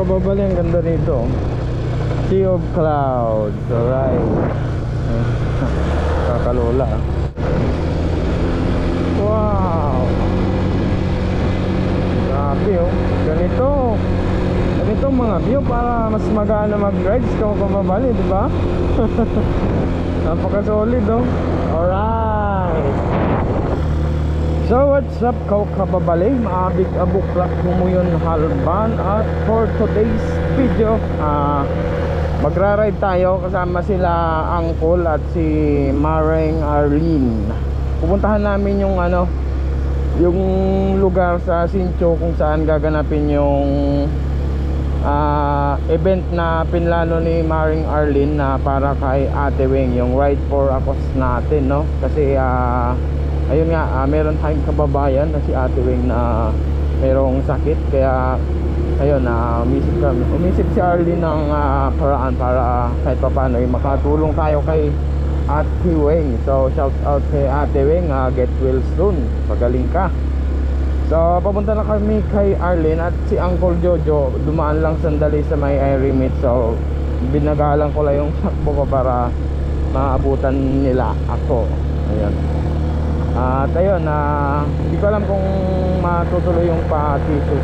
kababali, ang ganda nito. Sea of clouds. Alright. Kakalola. Wow. Grabe oh. Ganito mga view para mas magana mag-rides kung kababali, di ba? Napaka-solid oh. Alright. So what's up kababali? Maabig abuklak humuyon halban. At for today's video, magra-ride tayo kasama sila Uncle at si Maring Arlene. Pupuntahan namin yung yung lugar sa Sincho kung saan gaganapin yung event na pinlano ni Maring Arlene na para kay Ate Weng, yung Ride for a Cause natin, no? Kasi ayun nga, meron tayong kababayan na si Ate Weng na merong sakit, kaya ayun, umisip si Arlene ng paraan para kahit paano makatulong tayo kay Ate Weng. So shout out kay Ate Weng, get well soon, pagaling ka. So papunta na kami kay Arlene at si Uncle Jojo dumaan lang sandali sa may Irimit. So binagalan ko lang yung sakbo ko para maabutan nila ako. Ayun. At ayun, hindi ko alam kung matutuloy yung pa-t-shirt,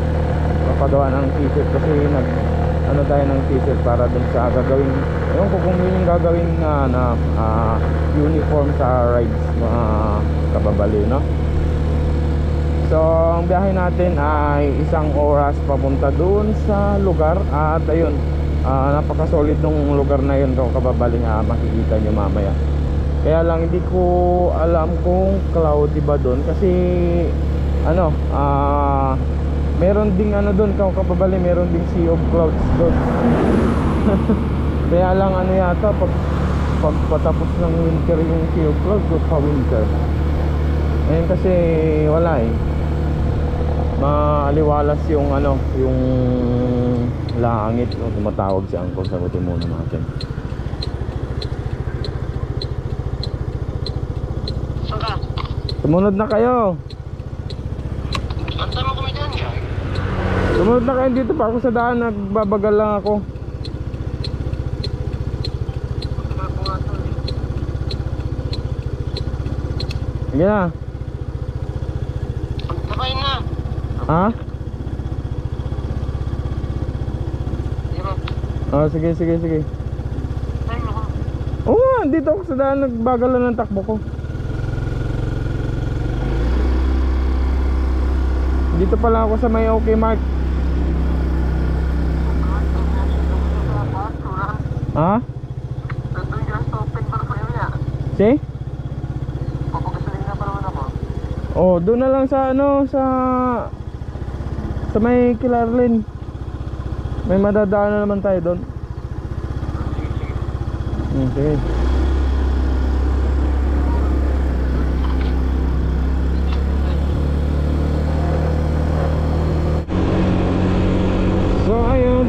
papagawa ng t-shirt kasi tayo ng t-shirt para dun sa gagawin, ewan ko kung yun yung gagawin uniform sa rides mga kababali, no? So ang biyahe natin ay 1 oras papunta dun sa lugar. At ayun, napaka-solid nung lugar na yun kung kababali, makikita nyo mamaya. Kaya lang hindi ko alam kung cloudy ba doon kasi meron ding doon kung kababali, meron ding sea of clouds doon. Kaya lang yata pag patapos ng winter yung sea of clouds o pa winter. Ngayon kasi wala maaliwalas yung yung langit. Tumatawag si Uncle, sagutin muna natin. Sumunod na kayo. Antay mo kami dyan, guys. Sumunod na kayo dito pa ako sa daan. Nagbabagal lang ako. Sige na. Pagkakay na. Ha? Sige ba? Sige. Ay, ako. Oo, dito ako sa daan. Nagbagal lang ng takbo ko. Dito pala ako sa may OK Mark. Ha? Si? Oh, doon na lang sa sa may Kilarlin. May madadaan na naman tayo doon. Sige.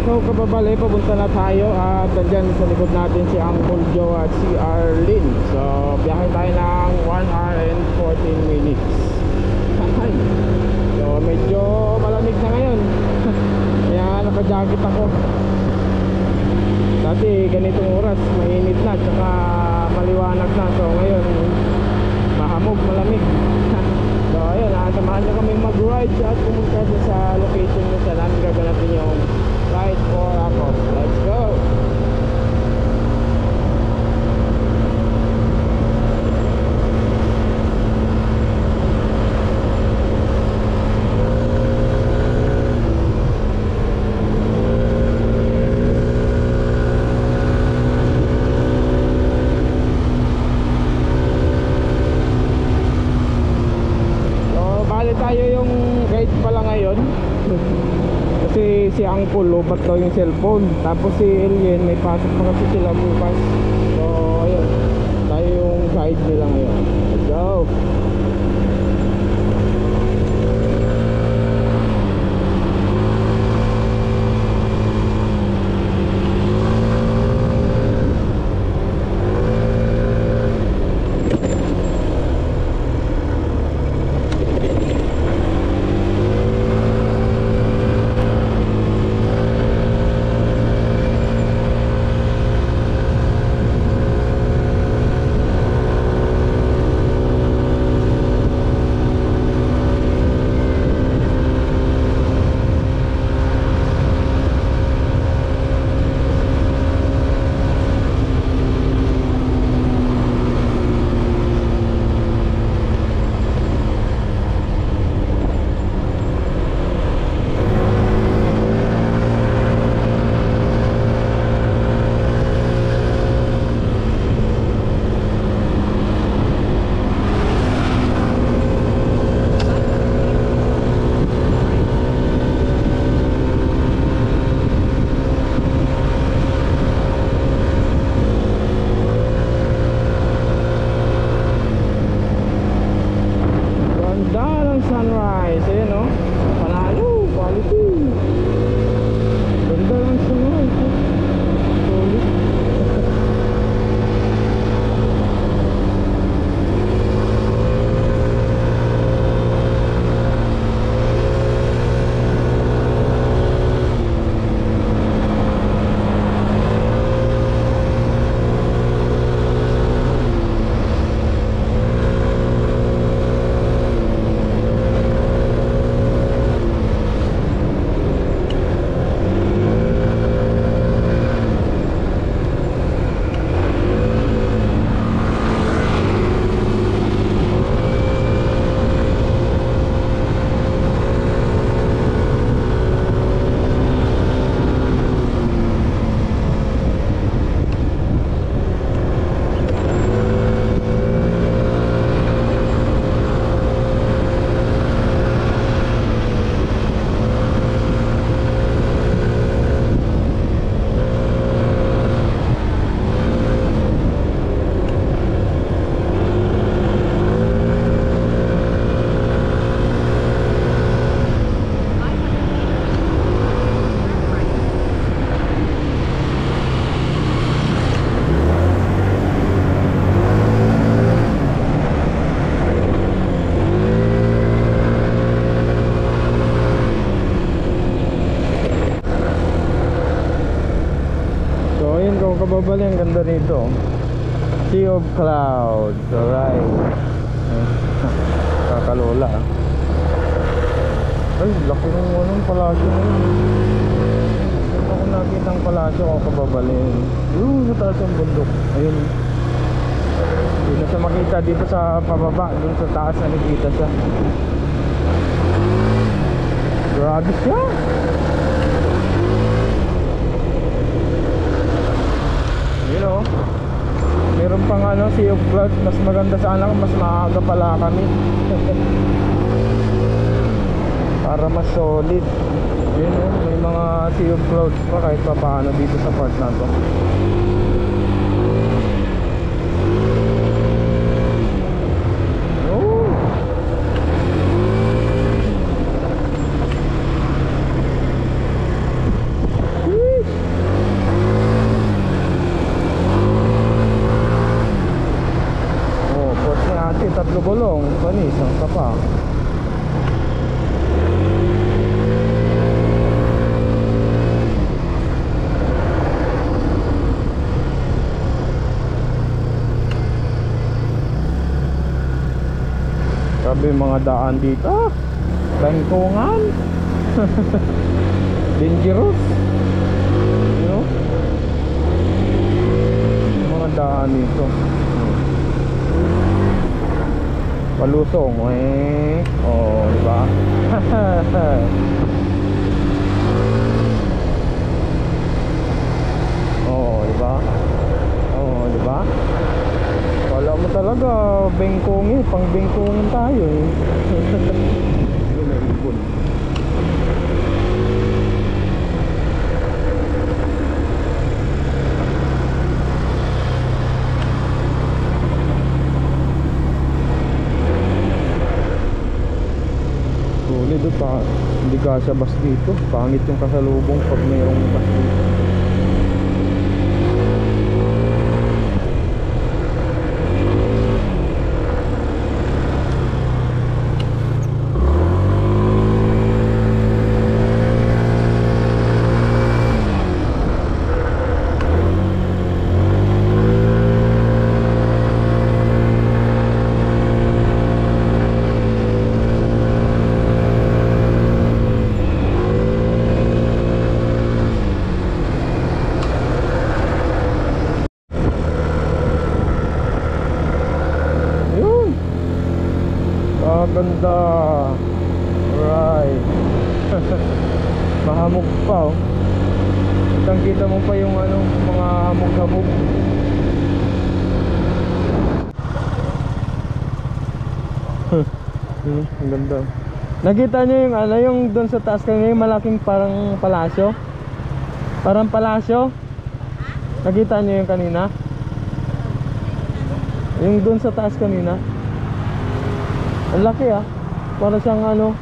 So kababali, papunta na tayo at dyan sa likod natin si Uncle Joe at si Arlene. So biyahe tayo ng 1 hour and 14 minutes. So medyo malamig na ngayon. Kaya naka-jacket ako. Dati ganitong oras mainit na, tsaka maliwanag na. So ngayon mahamog, malamig. So ayun, samahan nyo kami mag-ride at pumunta sa location na sa namin gaganapin yung Ride for a Cause. Let's go! Tayo yung guide pala ngayon kasi si Uncle lobat daw yung cellphone, tapos si Alien may pasok pa kasi sila bukas. So ayun, tayo yung guide nila ngayon. Let's go! kababali, ang ganda nito. Sea of clouds. Alright. Kakalola. Ay, laki ng anong palasyo na yun. Ito ko nakita ang palasyo ko kababali. Sa taas ang bundok. Ayun. Hindi na siya makita dito sa pababa. Doon sa taas na nakikita siya. Grabe siya. You know, meron pang Sea of Clouds. Mas maganda sana kung mas maaga pala kami. Para mas solid. Yun may mga Sea of Clouds pa kahit pa paano dito sa part na to. Tatlo gulong, panis, ang kapa. Grabe mga daan dito. Bangkongan. Dangerous. You know? Mga daan dito. Palusong, oh, di ba? Oh, di ba? Oh, di ba? Wala mo talaga bengkongin, pang bengkongin tayo eh. Yun ang ibon. Dito pa, hindi kasya bus dito. Pangit yung kasalubong pag mayroong bus dito. Ganda. Right. Mahamog pa oh. Kitang kita mo pa yung mga hamog-hamog. Ang ganda. Nakita nyo yung yung doon sa taas kanina, yung malaking parang palasyo. Parang palasyo. Nakita nyo yung kanina? Yung doon sa taas kanina. Ang laki ah. Para siyang ano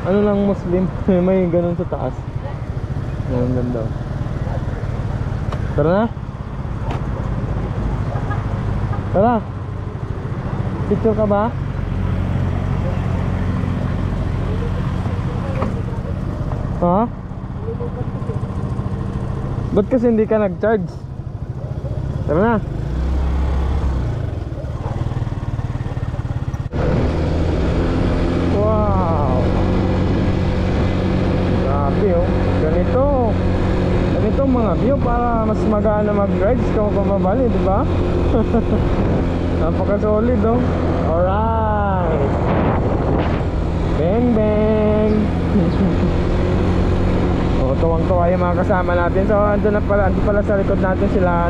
lang Muslim. May ganun sa taas. Ang ganda. Tara na. Tara. Picture ka ba? Ha? Ba't kasi hindi ka nag-charge? Tara na. Ganito mga view para mas magana mag-rides kung pababali, di ba? Napaka-solid oh. Alright. Bang bang. Oh, tuwang-tuwa yung mga kasama natin. So, andun pala sa likod natin sila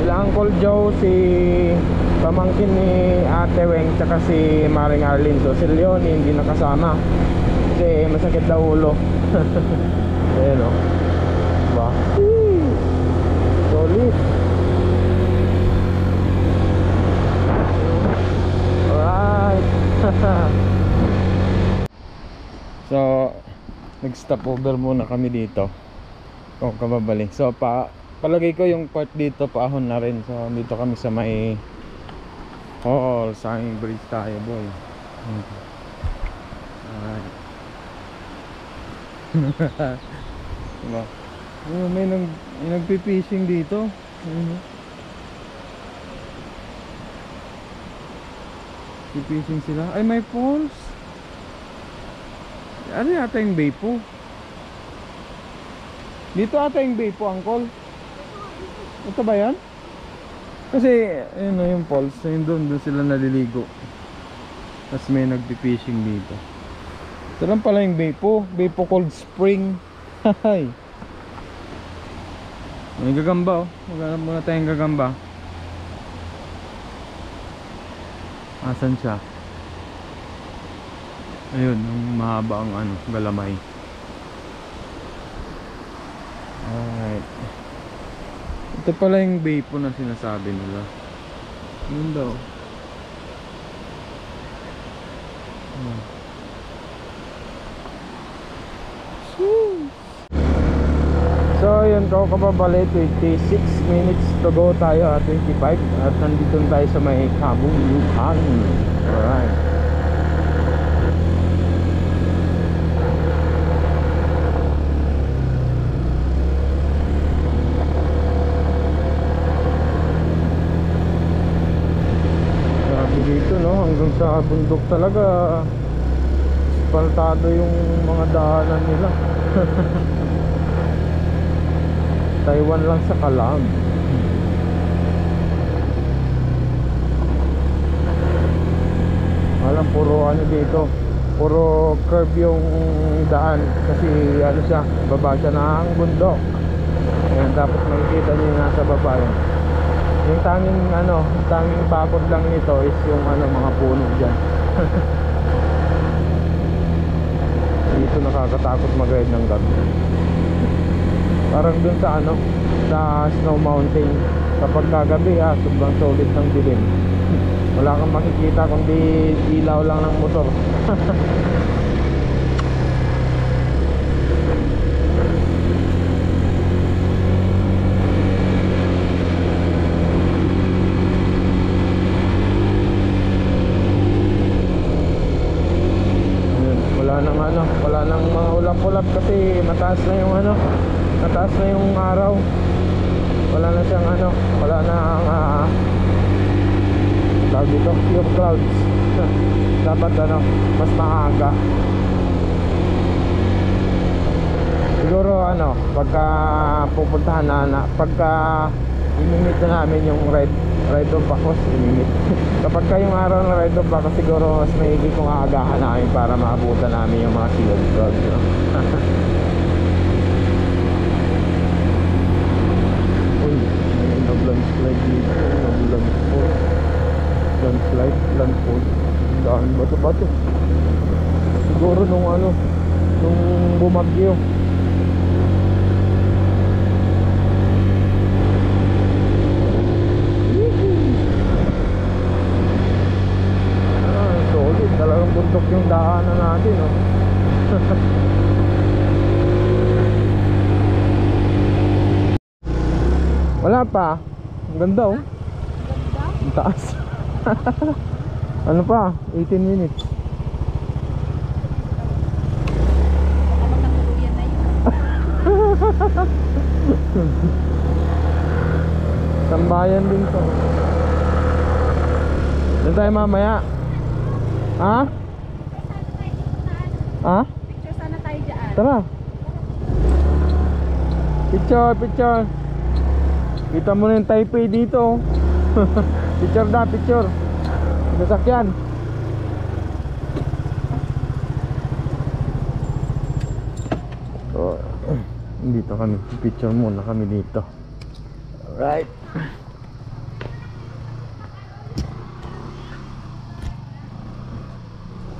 sila Uncle Joe, si pamangkin ni Ate Weng, tsaka si Maring Arlene. So, si Leon hindi nakasama kasi masakit daw ulo. Ayan o. Diba? Solid. Alright. So nag-stop over muna kami dito kung kababali. So palagay ko yung part dito paahon na rin. So dito kami sa may Sanging Bridge tayo boy. Alright. Diba? May nagpipishing dito. Ayun, oh. Pipishing sila. Ay, may falls. Ano yata yung bay po? Dito ata yung bay po, uncle. Ito ba yan? Kasi, ayun na yung falls. Ayun doon sila naliligo. Tapos may nagpipishing dito. Ito lang pala yung bay po. Bay po Cold Spring. Hay. May gagamba, oh. Maghanap muna tayong gagamba. Asan siya? Ayun, yung mahaba ang ano, galamay. Alright. Ito pala yung bay po na sinasabi nila. Yun daw. So yun, kao kababali, 26 minutes to go tayo at 25. At nandito tayo sa may Kabung Yukan. Alright. Grabe dito, no? Hanggang sa bundok talaga. Asfaltado yung mga daanan nila. Taiwan lang sa Kalam. Alam, puro ano dito, puro curve yung daan. Kasi ano siya, baba siya ng bundok. Ayan, tapos makikita nyo yung nasa baba yun. Yung tanging ano, tanging bakod lang nito is yung ano, mga puno dyan. Dito nakakatakot mag-ride ng gabi. Parang dun sa ano, sa Snow Mountain. Kapag kagabi sobrang solid ng dilim. Wala kang makikita kundi ilaw lang ng motor. Ayun, wala nang mga ulap-ulap kasi mataas na yung ano, mataas na yung araw. Wala na siyang ano, wala na ang tawag dito, pure clouds. Dapat ano, mas maaga. Siguro ano, pagka pupuntahan na pagka imimit na namin yung ride of Bacos, imimit. Kapag ka yung araw ng ride of Bacos, siguro mas maigi kung aagahan namin para maabutan namin yung mga sea of clouds, no? Landslide dito, landfall. Daan bato-bato. Siguro nung ano, nung bumagyo. Solid, talagang bundok yung daanan natin, no? Wala pa. Ang ganda, oh. Ang taas. Ano pa? 18 minutes. Sambayan din to. Doon tayo mamaya. Ha? Ha? Picture sana tayo dyan. Tara. Picture. Kita mo na yung Taipei dito. Picture na, picture. Sasakyan. So, dito kami. Picture muna kami dito. Alright.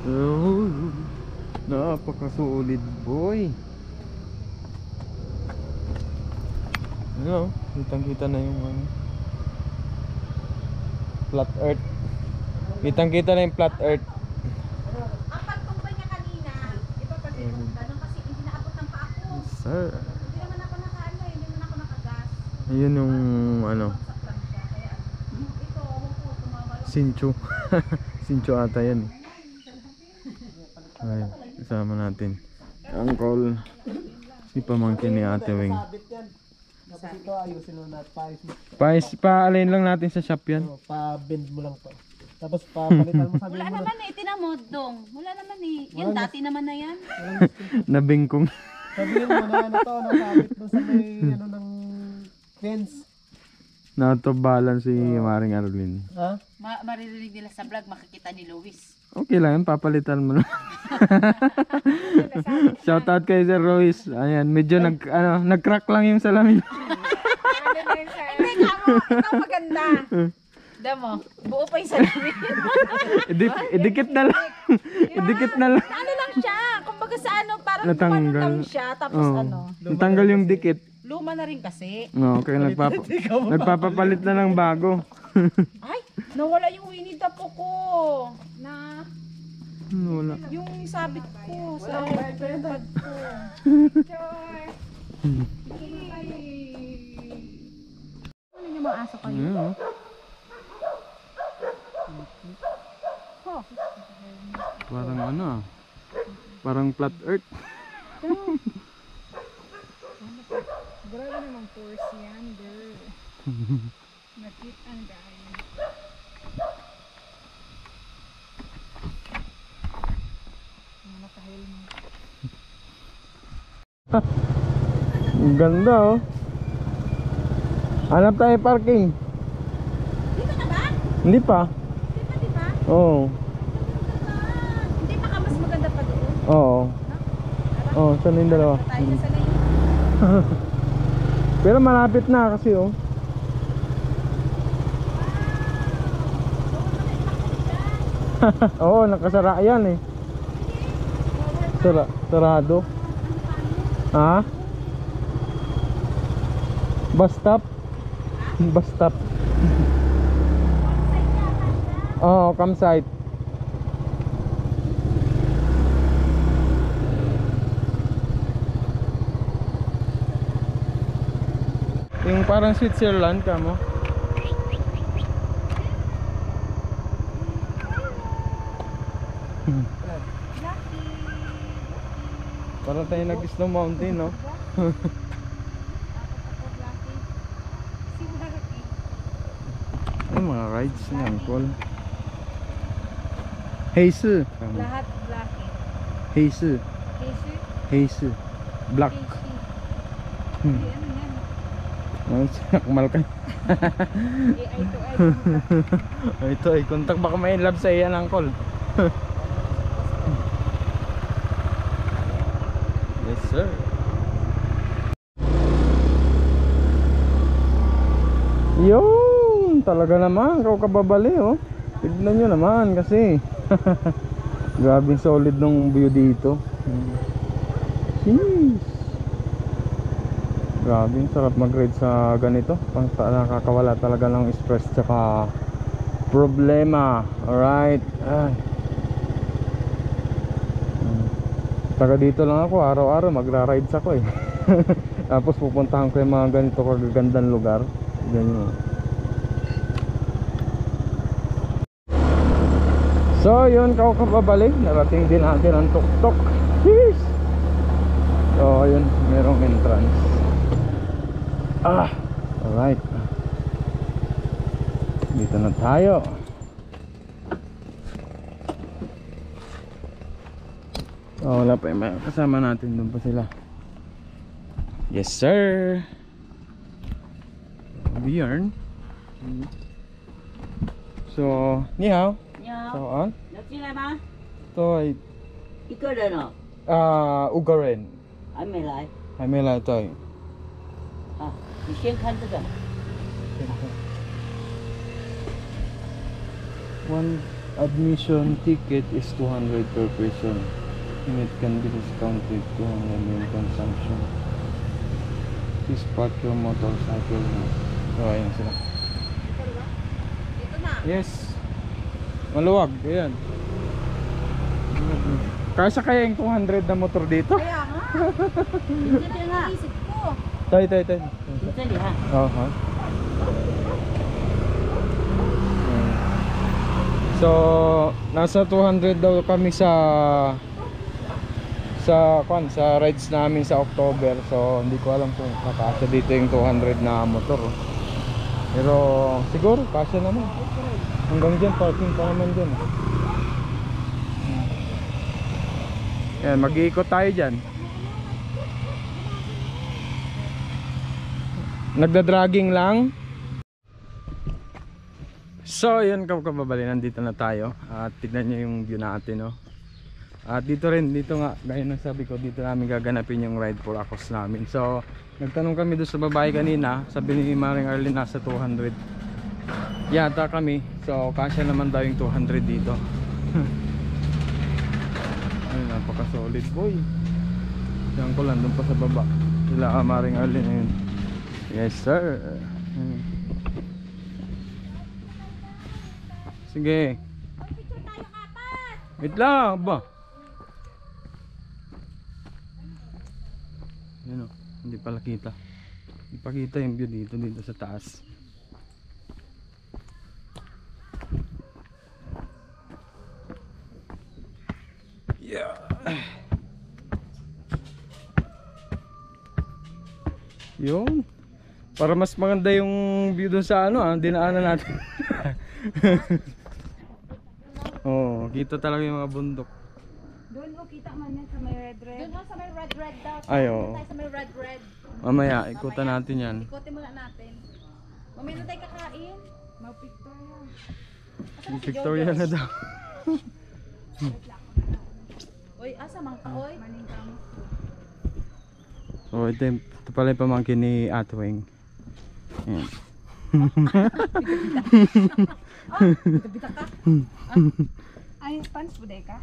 So, napakasulit, boy. Ano, kitang-kita na yung ano, flat earth. Kitang-kita na yung flat earth. Ang pagtumbay niya kanina, iba pag ganun kasi hindi naabot ng paa ko. Sir. Hindi naman ako nakaano eh, hindi naman ako nakagas. Ayun yung ano, Saklan siya. Kaya ito, ako tumawal. Sincho. Sincho ata yan. Ay, kasama natin. Uncle. Si pamangkin ni Ate Weng. Sabit yan. Tapos ito ayusin mo na Pa-alin lang natin sa shop yan. pa-bend mo lang to. Tapos papalitan mo sabi Wala mo naman eh, tinan mo, Dong. Wala naman eh. Yan, dati naman na yan. Nabingkong. sabihin mo na ano to, nasabit doon sa may ano ng fence. Not to balance si Maring Arlene. Ha? Maririnig nila sa vlog, makikita ni Luis. Okay lang yun, papalitan mo na. Shoutout kay Sir Royce. Ayan, medyo nag-crack lang yung salamin. Hindi nga mo, ito maganda. Damo, buo pa yung salamin. Idikit na lang. Idikit na lang. Ano lang siya, kumbaga sa ano, parang Natanggal. gumano lang siya, tapos Oh. ano, Natanggal yung dikit. luma na rin kasi. No, kaya nagpapapalit na ng bago. Ay, nawala yung Winnie the Pooh ko. Na, Wala. yung sabit ko sa iPad ko. Ano yung mga aso kayo? Ayan, oh. Parang ano ah. Parang flat earth. Grabe namang force yan, girl. Nakit ang dahil. Ang ganda oh. Hanap tayo parking. Dito na ba? Hindi pa. Di ba? Oo. Hindi pa ka mas maganda pa doon. Oo. Oo, saan yung dalawa? Tayo sa layo. Pero malapit na kasi oh. Oo, nakasara yan eh. Sarado. Ha? Bus stop? Bus stop. Oo, campsite. Yung parang Switzerland ka mo. Parang tayo nag-snow mountain, no? Ay, mga rides ni Uncle. Heise. Lahat black. Heise. Casey? Heise. Black. Ano yan? Ano siya? Kumalkay. AI to AI. Ito ay kontak baka may love sa iyan, Uncle. Yes, sir. Yun, talaga naman, ikaw kababali oh. Tignan nyo naman kasi. Grabing solid nung view dito. Jeez. Grabing sarap mag-ride sa ganito. Nakakawala talaga ng stress tsaka problema. Alright. Ay. Taga dito lang ako, araw-araw magra-rides ako eh. Tapos pupuntahan ko yung mga ganito kagagandang lugar. Ganyan. So yun, kababalik, narating din natin ang tuktok. Jeez. So yun, merong entrance. Alright. Dito na tayo. Wala pa yung kasama natin, doon pa sila. Yes sir. Björn. So, ni hao. 你好， So, 要进来吗？ to ay 一个人哦， Ugaren. 还没来 Ay may la to. 啊。你先看这个， One admission ticket is 200 per person. And it can be discounted 200 in consumption. Please park your motorcycle now. So, ayan sila. Dito na. Yes. Maluwag, ayan. Kasya kaya yung 200 na motor dito? Kaya nga. 你这边啊， Isip ko. Tay. 你这里哈、Aha. So, nasa 200 daw kami sa sa rides namin sa October. So hindi ko alam kung kakasya dito yung 200 na motor. Pero siguro kasya naman. Hanggang dyan, parking pa naman dyan. Yan, mag-iikot tayo dyan. Nagda-dragging lang. So yun kababali, nandito na tayo. At tignan nyo yung view natin, no? At dito rin, dito nga, gaya ng sabi ko, dito namin gaganapin yung ride for Akos namin. So nagtanong kami doon sa babae kanina. Sabi ni Maring Arlene nasa 200 yata kami. So kasya naman daw yung 200 dito. Ay, napaka solid boy. Diyan ko lang, doon pa sa baba sila Maring Arlene ayun. Yes sir. Sige. Wait lang ba? Yan o, hindi pala kita. Ipakita yung view dito sa taas. Yeah. Yun. Para mas maganda yung view doon sa dinaanan natin. Oh, kita talaga yung mga bundok. Doon mo kita man yan sa may red. Doon sa may red daw. Ay, oo. Tayo sa may red. Mamaya, ikutan natin yan. Ikotin muna natin. Mamaya na tayo kakain. Victoria. Victoria na daw. Oy, asa mang ka, oy? Maning ka mo. So, ito pala yung pamangkin ni Ate Weng. Ayan. Bita ka? Ay, pants po ka?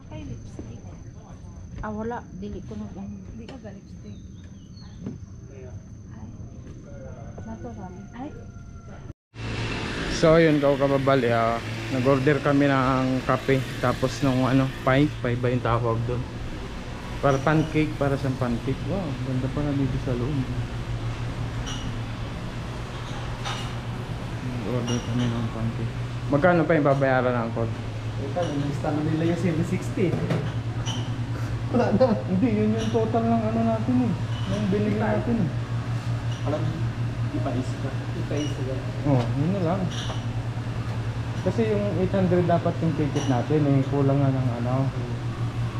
Okay, lipstick. Wala. Dili ko na lang. Hindi ka ba lipstick? Ay. Natural. Ay. So, yun kababali nag-order kami ng kape. Tapos nung pie ba yung tawag doon? Para pancake, para sa pancake. Wow, ganda pa na dito sa loob. Order kami ng pancake. Magkano pa yung babayaran ng angkot? Ito, nalista na nila yung 760. Wala na. Hindi, yun yung total ng natin eh. Yung binili natin eh. Alam, ipaisip ka. Oh, yun na lang. Kasi yung 800 dapat yung ticket natin eh. Kulang na ng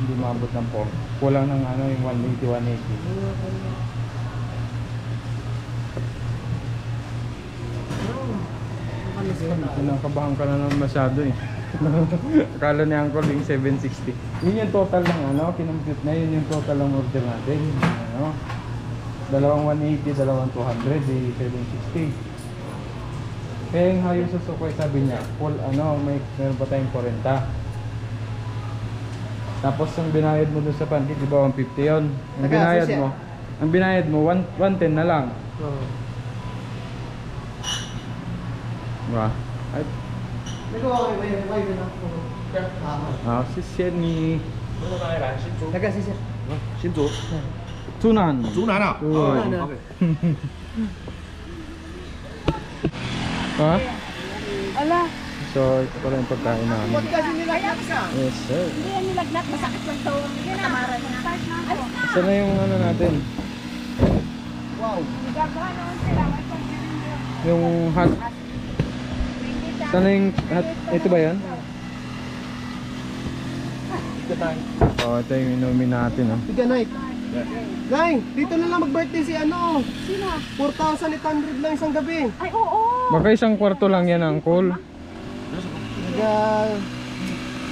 hindi maabot ng 4. Kulang ng yung 180, 180. Kinakabahan ka na naman masyado eh. Akala ni Uncle yung 760. Yun yung total ng kinompute na yun yung total ng order natin. Dalawang 180, dalawang 200, 760. Kaya yung hayo sa sukoy sabi niya, full meron pa tayong 40. Tapos ang binayad mo dun sa pancake, di ba 150 yun? Ang binayad mo 110 na lang. Diba? Ay, Nagawa ko yung wife na ako. si Jenny. Nagkasisir. 新竹， Tunan. 竹南啊。 OK。Ha? Ala. So, ito pala yung pagkain namin. Huwag kasi nilagyan ka. Yes, sir. Hindi yan nilagnat. Masakit lang ito. Katamaran niya. Alis na. Saan na yung natin? Wow. Gagawa naman sila. Yung hot. Saan na yung hot? Ito ba yan? Ito tayo. Oh, ito yung inumin natin. Tiga night. Nay, dito na lang mag-birthday si Sino? 4,800 lang isang gabi. Ay, oo. Baka isang kwarto lang yan, Uncle. Naga...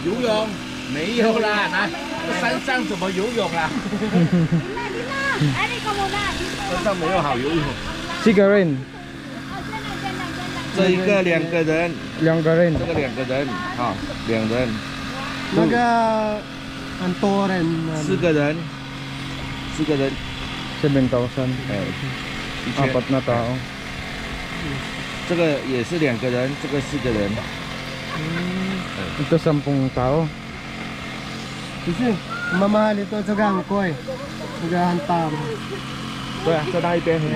游泳没有啦，那山上怎么游泳啦？ Dina. Ay, ikaw muna. 山上没有好游泳。 Sigarin. Dyan na. 这一个两个人， Langgarin. 这个两个人啊，两人， Naga... Antoren. 四个人，四个人， 7,000. 哎，一千。 Apat na tao. 这个也是两个人，这个四个人。 Ito 10 tao. Kasi, mamahal ito sa gangkoy. Nagahantam. 对啊，再大一边。 Tiga...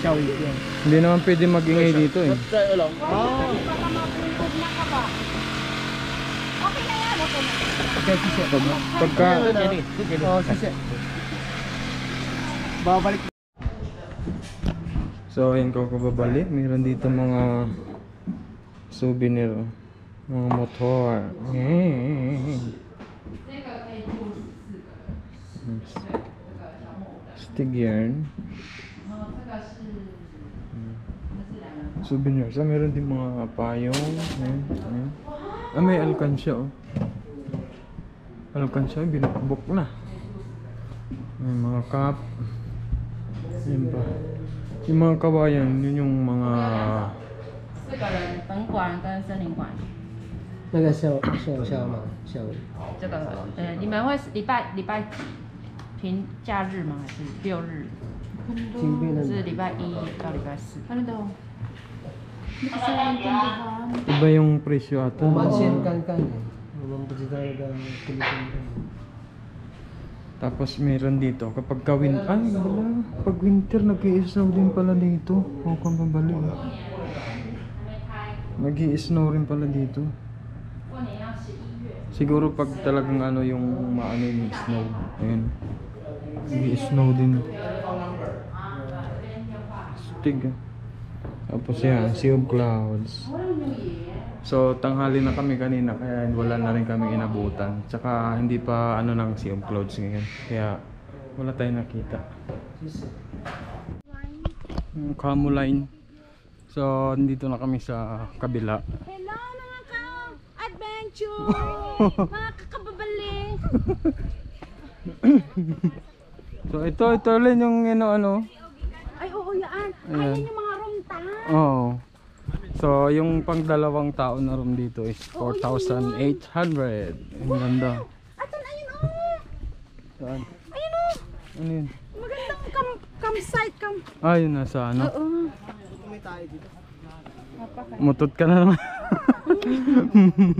Xiao Yipian. Hindi naman pwede mag-ingay dito eh. 在二楼。 Baka mapipog na ka ba? Okay na yan, okay na. Pagka Oh, sisi. Babalik. So ayun ko babalik, meron dito mga souvenir, mga motor. Stig yarn. Souvenir. So meron din mga payong. May alkansya oh. Alkansya, binukbok na. May mga cup. Yan pa. Yung mga kabayan, yun yung mga 4个人本馆跟森林馆。那个小嘛，小。这个你们会礼拜几？平假日吗？还是6日？金币的。是礼拜1到礼拜4。ano daw? iba yung presyo ata. 我们先看看的，我们不知道那个菲律宾的。 Tapos meron dito kapag pag winter nag-i-snow din pala dito. Huwag kang babali. Nag-i-snow rin pala dito. Siguro pag talagang ano yung maano yung snow. Ayun. Nag-i-snow din. Stig. Tapos yan, Sea of Clouds. So tanghali na kami kanina kaya wala na rin kami inabutan. Tsaka hindi pa ano ng Sea of Clouds ngayon. Kaya wala tayong nakita. Camo line. So dito na kami sa kabila. Hello mga ka-adventure! Mga kakababali! So ito rin yung ano. Ay, oo yan. Ayan. Ayan yung mga room ta. Oh. So yung pang dalawang tao na room dito is 4,800. Ang ganda. Atan, ayun oh! Saan? Ayun oh! Ano yun? Magandang campsite. Ah, yun nasa ano? Oo. Mutot ka na naman.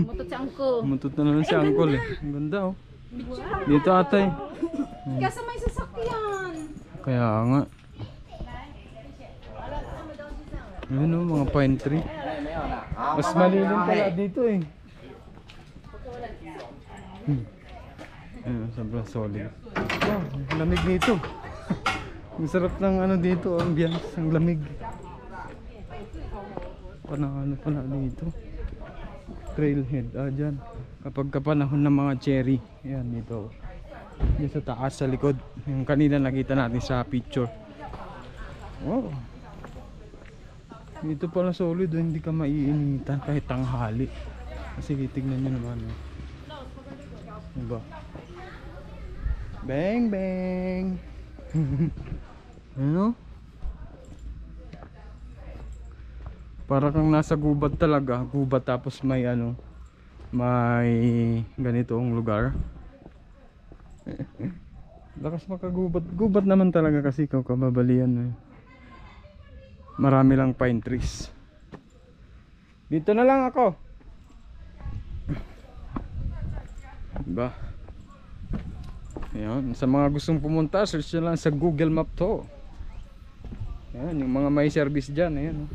Mutot si Angko. Mutot na naman si Uncle eh. Ang ganda oh. Dito atay. Kaya may sasakyan. Kaya nga. Ayun oh, mga pine tree. Mas malilim pala dito eh. Ayun, sobrang solid. Wow, ang lamig dito. Ang sarap ng ano dito, ambiance, ang lamig. Ano pala dito. Trailhead, dyan. Kapag kapanahon ng mga cherry. Ayan, dito. Yan sa taas, sa likod. Yung kanina nakita natin sa picture. Wow. Dito pala solid, hindi ka maiinitan kahit tanghali. Kasi tignan nyo naman. Diba? Bang bang. Ano? Para kang nasa gubat talaga. Gubat tapos may ano, may ganitong lugar. Lakas makagubat. Gubat naman talaga kasi ikaw kababalian. Marami lang pine trees. Dito na lang ako. Diba? Ayan, sa mga gustong pumunta, search nyo lang sa Google Map to. Ayan, yung mga may service dyan. Ayan,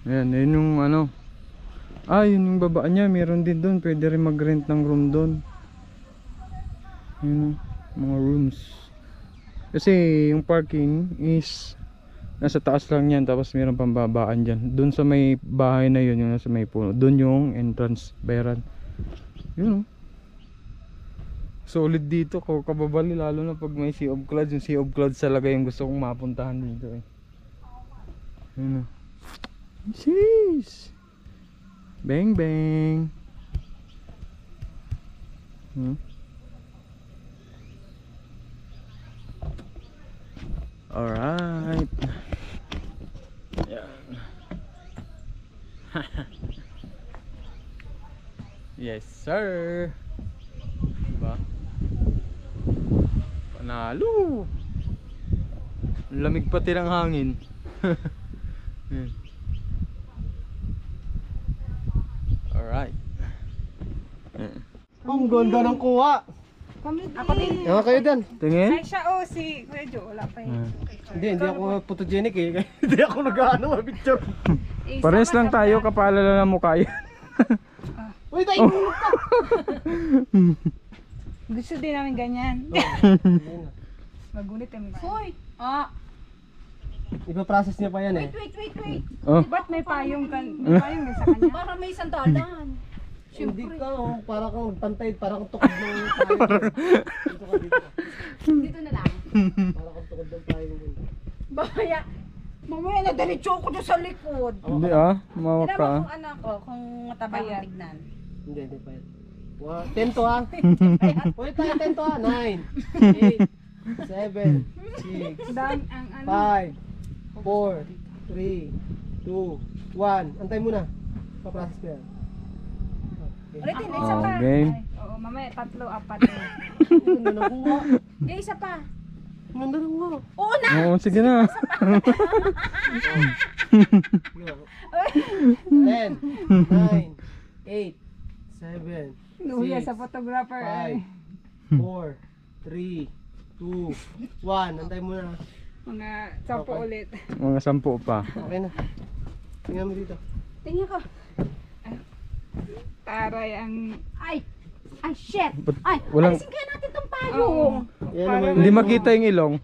ayan, yun yung ano. Yun yung babaan niya. Meron din doon. Pwede rin mag-rent ng room doon. Yun, mga rooms. Kasi yung parking is nasa taas lang yan. Tapos meron pang babaan dyan. Doon sa may bahay na yun, yung nasa may puno. Doon yung entrance bayaran. Yun. Solid dito ko kababali. Lalo na pag may Sea of Clouds. Yung Sea of Clouds talaga yung gusto kong mapuntahan dito eh. Yun. Jeez. Bang bang. Alright. Yan. Yes sir. Diba? Panalo. Lamig pati ng hangin. Alright. Ang ganda ng kuha. Ako din. Ewan kayo dyan. Tingin? Ay siya si Kuya Jo, wala pa yun. Hindi ako photogenic eh. Hindi ako nag-ano, picture. Pares lang tayo, kapala lang ang mukha yan. Uy, tayo! Gusto din namin ganyan. Magunit yung Hoy! Ipa-process niya pa yan eh. Wait. Oh. Ba't may payong may payong din sa kanya? Para may sandalan. Hindi ka, para kang pantay, para kang tukod ng tayo. Dito ka dito. Dito na lang. Para kang tukod ng tayo. Baya. Mamaya na diretso ko doon sa likod. Hindi mawak Tira ka. mo kung anak ko, kung mataba ang tignan. Hindi pa yan. 10 to ha. Uy, tayo 10 to ha. 9, 8, 7, 6, Dan ang 5, 4, 3, 2, 1. Antay muna. Pa-process ko yan. Ulitin, isa pa. Game. Oo, mamaya 3, 4. Ganda na kuha. Okay, isa pa. Ganda na kuha. Oo na! Oo, sige na. 10, 9, 8, 7, Luya sa photographer. 5, 4, 3, 2, 1. Antay muna. Mga 10 Okay. ulit. Mga 10 pa. Okay na. Tingnan mo dito. Tingnan ko. Taray ang... Ay! Ay, shit! Ba't Ay, walang- alisin kaya natin tong payong. Yan Parang- naman. Hindi makita yung ilong.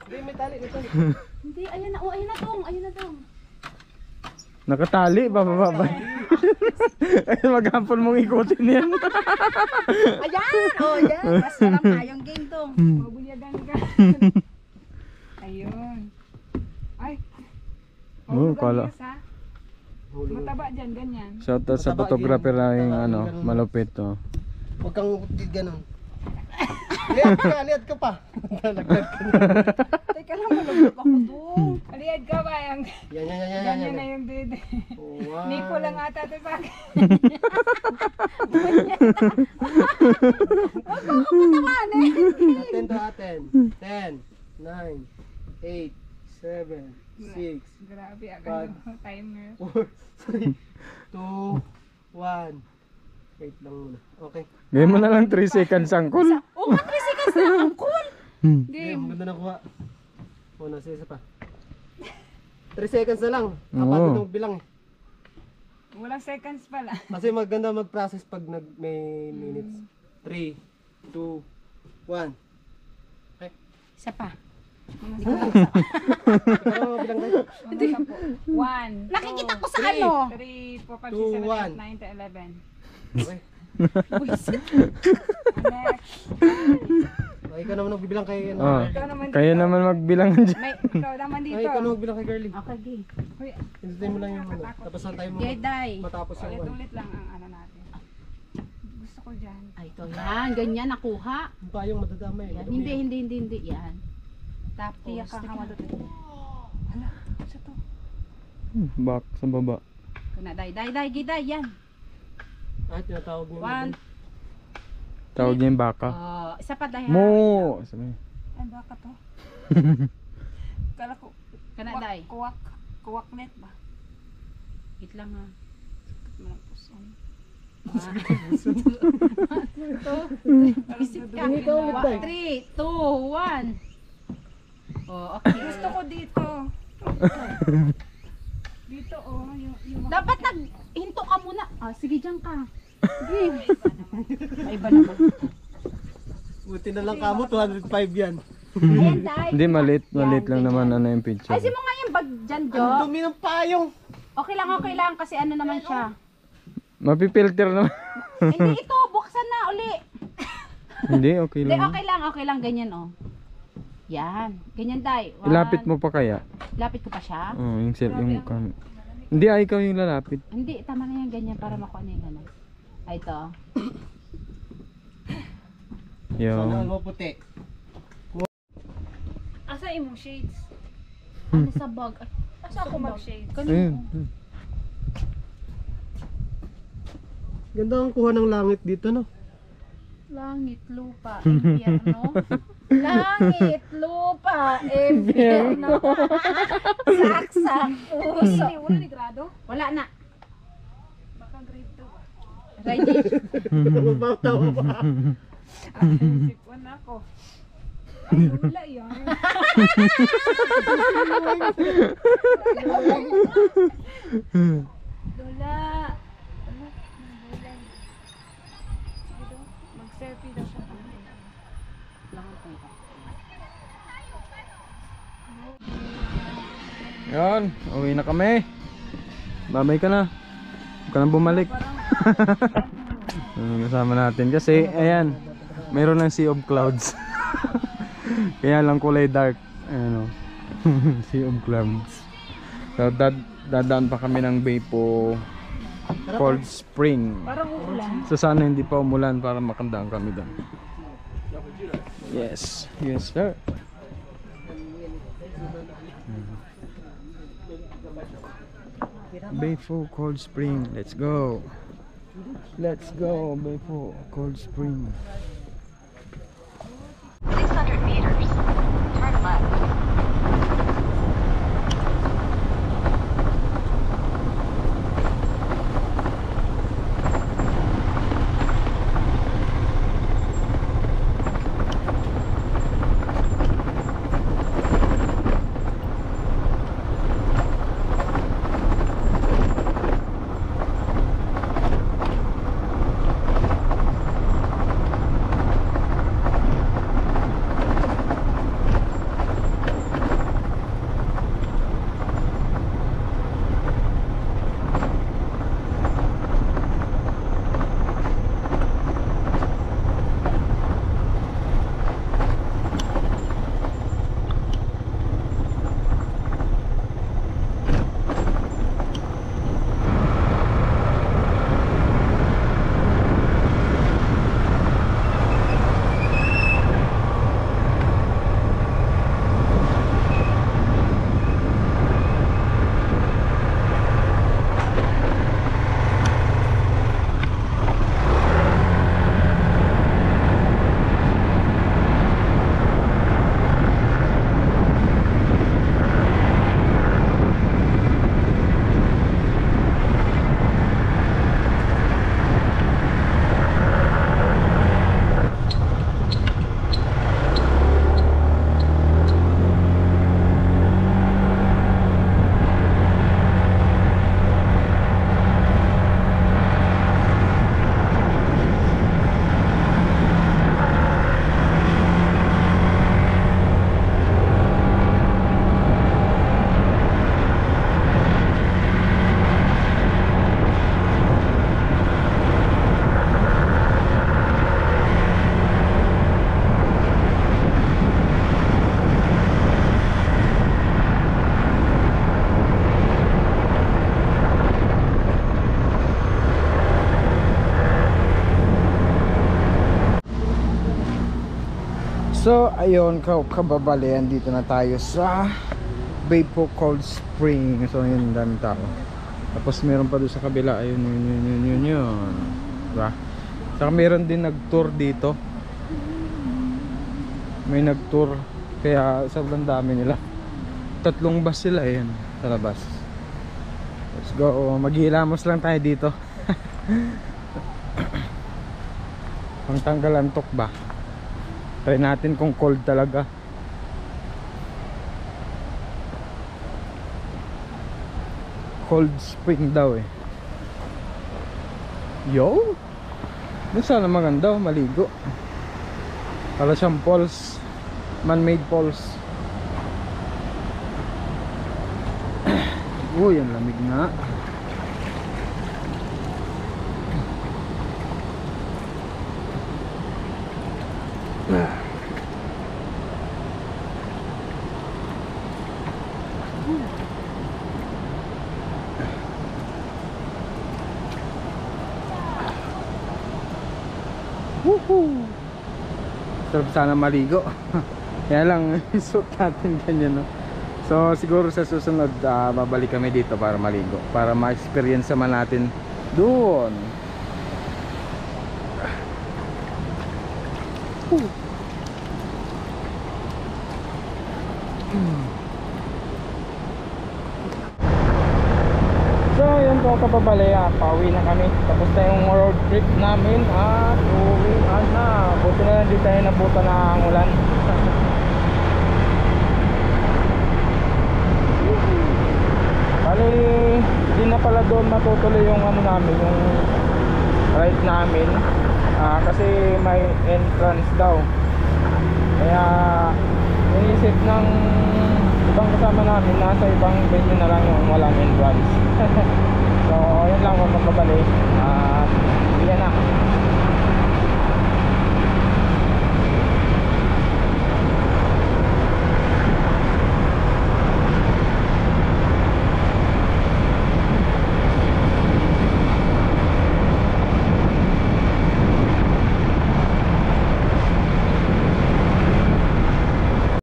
Hindi, may tali. Hindi, ayun na. Oh, ayun na tong. Ayun na tong. Nakatali, bababa. Ayun, maghapon mong ikutin yan. Ayan! Oh, yan. Mas walang payong game tong. Mabunyagan ka. Ayun. Ay. Oo, Huwag kala. ganyan, ha? Mataba dyan, ganyan. Shoutout sa photographer na yung malupit to. Huwag kang ganon. Liad ka pa. Nalaglag ka na. Teka lang, malabog ako doon. Aliyad ka ba? Yung, Yan. ganyan na yung dede. Wow. Nico lang ata ito sa akin. Huwag mo kapatawanin. Aten to aten. 10, 9, 8, 7, 6, Grabe, agad yung timer. 4, 3, 2, 1. Wait lang muna. Okay. Gawin mo na lang 3 seconds angkol. Oo nga, 3 seconds na ang cool. Game. Ang ganda na kuha. O, nasa isa pa. 3 seconds na lang. Apat Oo. na magbilang eh. Walang seconds pala. Kasi maganda mag-process pag may minutes. 3, 2, 1. Isa pa. Ikaw na magbilang tayo. Mga 10. 1. Nakikita ko sa ano. 3, 4, 5, 2, 6, 7, 8, 9, 10, 11. Okay. Next. Okay, ikaw naman magbilang kay ano. Oh, Ikaw naman dito. kayo naman magbilang dyan. May, ikaw naman dito. Ay, ikaw naman magbilang kay Girlie. Okay, game. Uy, Hintayin mo lang yung ano. Tapos na tayo mo Okay, day. matapos yung one. ulit lang ang ano natin. Gusto ko dyan. Ay, ito yan. Ganyan, nakuha. Yung payong madadamay. Yan. madumi. Hindi. Yan. Tapos, Tiyak kang hamadot. Hala, sa to. Back sa baba. Kuna, day. Yan. Ah, tinatawag mo. 1. Tawag niya yung baka. Isa pa, day. Mo! Sabi. Ay, baka to. Kala ko, Kana, day. kuwak net ba? Wait lang ha. Malapuson. Isip ka. Hindi ka ulit, day. 3, 2, 1. Oh, okay. Gusto ko dito. Dito oh, yung Dapat naghinto ka muna. Sige, dyan ka. Sige. Ay, iba naman. Buti na lang kamo, 205 yan. Ayan, day. Hindi, maliit lang naman ano yung picture. Ay, mo nga yung bag dyan, Jo. Ang dumi ng payong. Okay lang. Kasi ano naman siya. Mapipilter naman. Hindi, ito. Buksan na uli. Hindi, okay Hindi, lang. okay lang. Ganyan, oh. Yan. Ganyan, day. Ilapit mo pa kaya? Lapit ko pa siya? Oh, yung hindi, ikaw yung lalapit. Hindi, tama na yan. Ganyan para makuha na yung ano. Ay, ito. Sana Yung mo puti. asa imong shades? Ano sa bag? Ay, Asa ako mag-shades? ayun. Ganda ang kuha ng langit dito, no? Langit, lupa, impyerno. Langit, lupa, impyerno. Saksak, puso. Wala ni grado? Wala na. Baka grade 2. Ready? Mabataw pa. Isip ko na ako. Wala yan. Lola. Ano? Nabulan. Sige daw. Mag-selfie daw siya. Yan, uwi na kami. Babay ka na. Huwag ka nang bumalik. Kasama natin kasi ayan, mayroon ng sea of clouds. Kaya lang kulay dark. Ayan o. Sea of clouds. So dadaan pa kami ng Beipo Cold Spring. Parang uulan. So sana hindi pa umulan para makandaan kami doon. Yes, yes sir. Beipo Cold Spring, let's go. Let's go, Beipo Cold Spring. 600 meters. Turn left. So ayun, kababalian, dito na tayo sa Beipo Cold Spring. So yun, daming tao. Tapos meron pa doon sa kabila, ayun, yun. Diba? Saka meron din nag-tour dito. May nag-tour, kaya sobrang dami nila. 3 bus sila, ayun, sa labas. Let's go, maghihilamos lang tayo dito. Pangtanggal antok ba? Try natin kung cold talaga. Cold spring daw eh. Yo! Doon sana maganda, maligo. Para siyang falls, man-made falls. Uy, ang lamig nga. Woohoo! Sarap sana maligo. Kaya lang, suot natin ganyan, no? So siguro sa susunod babalik kami dito para maligo, para ma-experience naman natin doon. So yun po kapabali, pauwi na kami. Tapos na yung road trip namin at uwian na. Buti na lang di tayo nabuta ng ulan. Bali, di na pala doon matutuloy yung ano namin, yung ride namin. Kasi may entrance daw. Kaya inisip ng ibang kasama namin, nasa ibang venue na lang yung walang entrance. So, yun lang kung magkabali.